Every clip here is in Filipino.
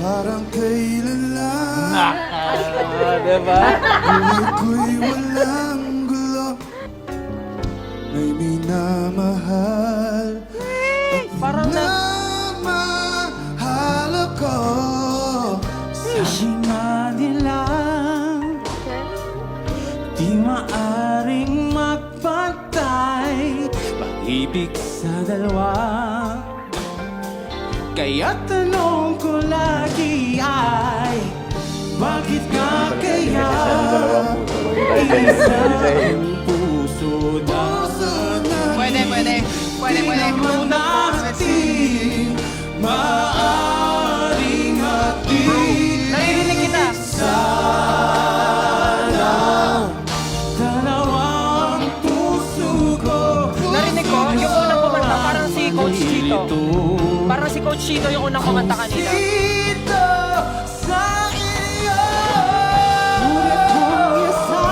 Parang kailan lang Diba? buhay ko'y walang gulo. May minamahal at Parang minamahal ako. Sabi nga nilang di maaring magpantay pag-ibig sa dalawa. Kaya tanong ko lagi ay bakit nga kaya isang puso na Pwede. di naman natin maaaring ating Naririnig kita. dalawang puso ko. Narinig ko, yung unang kumanta, parang si Coach Chito. Parang si Coach Chito yung unang kumanta kanina. Dito sa iyo, ngunit kung isa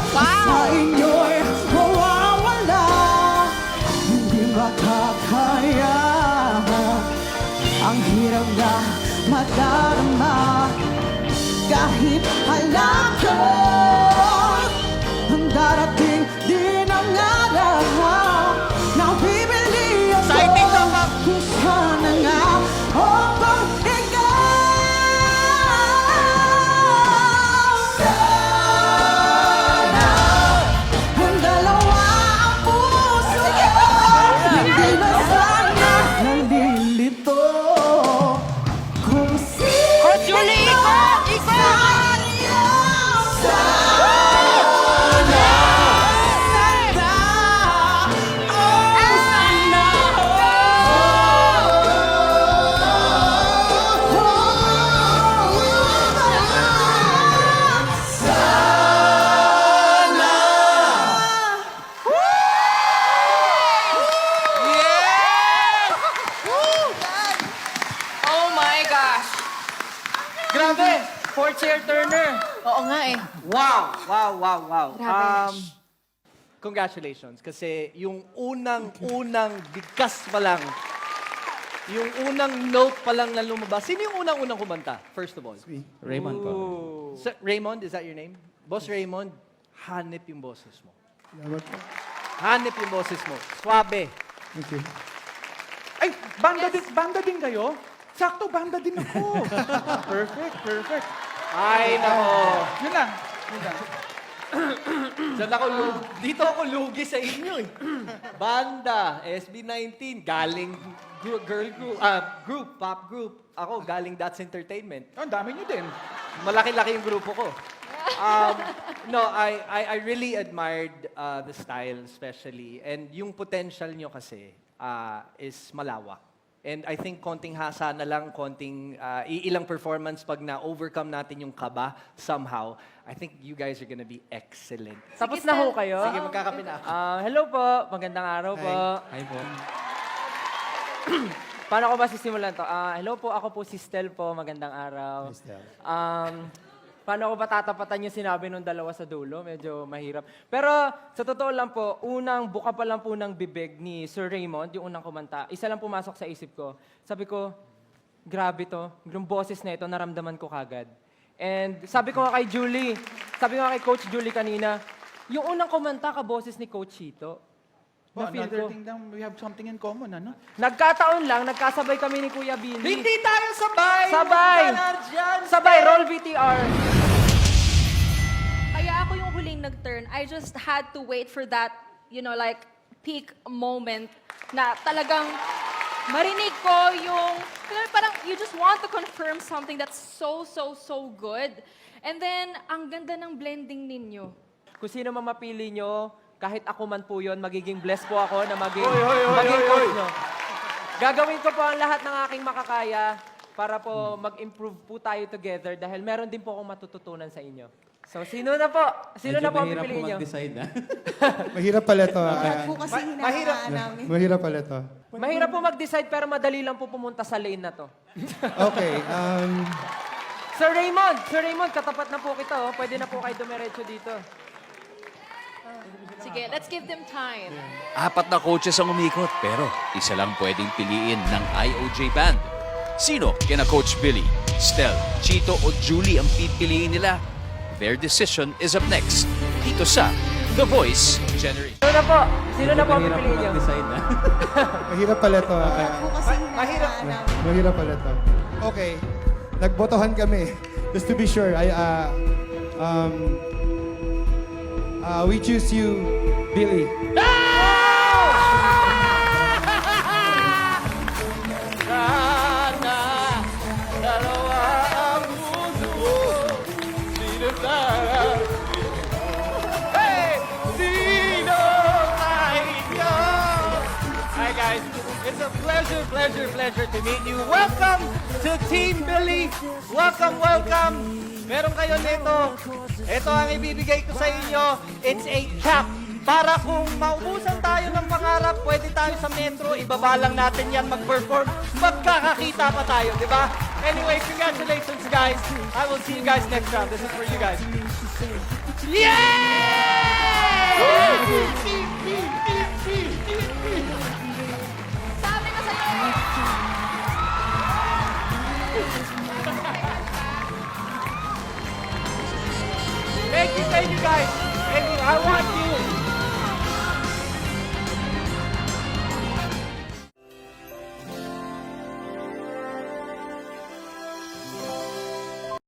sa inyo'y mawawala, hindi makakaya. Ang hirap na madarama kahit alam ko ang darating din ang araw na bibili ako Exciting naman. kung sana nga upang ikaw. Sana ang dalawa ang puso ko, hindi na sana nalilito kung sino Coach Julie, ikot! Yes! Oh my gosh! Grabe! Four-chair turner. Oo nga eh. Wow. Grabe. Congratulations. Kasi yung unang bigkas pa lang, yung unang note pa lang na lumabas. Sino yung unang kumanta, first of all? Raymond po. Raymond, is that your name? Boss Raymond, hanip yung boses mo. Salamat po. Hanip yung boses mo. Swabe. Thank you. Ay, banda din kayo? Sakto, banda din ako. Perfect. Ay, nako. Yun lang. Dito ako lugi sa inyo eh. Banda, SB19, galing pop group. Ako, galing That's Entertainment. Ang dami nyo din. Malaki-laki yung grupo ko. No, I really admired the style especially. And yung potential nyo kasi is malawak. And I think konting hasa na lang, ilang performance pag na-overcome natin yung kaba somehow, I think you guys are gonna be excellent. Tapos na ho kayo? Sige, magkakape na ako. Hello po. Magandang araw po. Hi po. Paano ko ba sisimulan to? Hello po, ako po si Stel po. Magandang araw. Paano ko ba tatapatan yung sinabi nung dalawa sa dulo? Medyo mahirap. Pero sa totoo lang po, unang buka pa lang po ng bibig ni Sir Raymond, yung unang kumanta, isa lang pumasok sa isip ko. Sabi ko, grabe to. Yung boses na ito, naramdaman ko kagad. And sabi ko nga kay Julie, sabi ko nga kay Coach Julie kanina, yung unang kumanta ka boses ni Coach Chito. Na-feel ko. We have something in common, ano? Nagkataon lang, nagkasabay kami ni Kuya Billy. Hindi tayo sabay! Sabay! Sabay, roll VTR. Kaya ako yung huling nag-turn. I just had to wait for that, like, peak moment na talagang marinig ko yung, parang you just want to confirm something that's so good. And then, ang ganda ng blending ninyo. Kung sino man mapili nyo, kahit ako man po yun, magiging blessed po ako na maging coach nyo. Gagawin ko po ang lahat ng aking makakaya para po mag-improve po tayo together dahil meron din po akong matututunan sa inyo. So, sino na po? Sino na po ang pipiliin nyo? Mahirap pala ito. Mahirap pala ito. Mahirap po mag-decide pero madali lang po pumunta sa lane na to. Okay. Sir Raymond, katapat na po kita. Oh. Pwede na po kayo dumiretso dito. Sige, let's give them time. Apat na coaches ang umikot, pero isa lang pwedeng piliin ng IOJ Band. Sino kina Coach Billy, Stel, Chito o Julie ang pipiliin nila? Their decision is up next dito sa The Voice Generation. Sino na po? Sino na po ang pipiliin niyo? Mahirap pala to. Ako kasi mahirap. Mahirap pala to. Okay. Nagbotohan kami. Just to be sure, we choose you, Billy. Hi guys, it's a pleasure to meet you. Welcome to Team Billy. Welcome. Meron kayo nito. Ito ang ibibigay ko sa inyo. It's a cap. Para kung maubusan tayo ng pangarap, pwede tayo sa metro, ibaba lang natin yan, mag-perform, magkakakita pa tayo, di ba? Anyway, congratulations guys. I will see you guys next round. This is for you guys. Yeah!